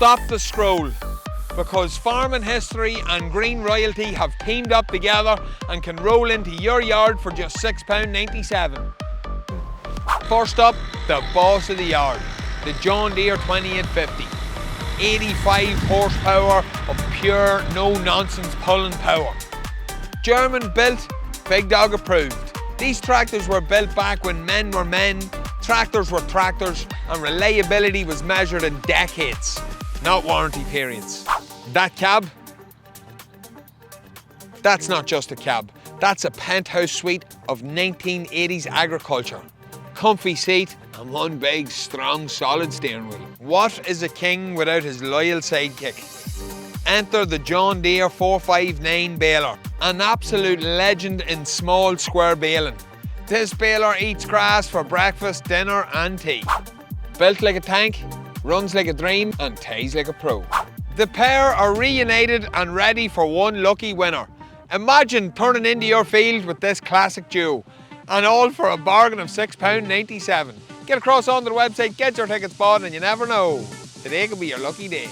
stop the scroll, because farming history and green royalty have teamed up together and can roll into your yard for just £6.97. First up, the boss of the yard, the John Deere 2850. 85 horsepower of pure, no-nonsense pulling power. German built, big dog approved. These tractors were built back when men were men, tractors were tractors, and reliability was measured in decades, not warranty periods. That cab? That's not just a cab. That's a penthouse suite of 1980s agriculture. Comfy seat and one big, strong, solid steering wheel. What is a king without his loyal sidekick? Enter the John Deere 459 baler, an absolute legend in small square baling. This baler eats grass for breakfast, dinner and tea. Built like a tank, runs like a dream and ties like a pro. The pair are reunited and ready for one lucky winner. Imagine turning into your field with this classic duo, and all for a bargain of £6.97. Get across onto the website, get your tickets bought, and you never know, today could be your lucky day.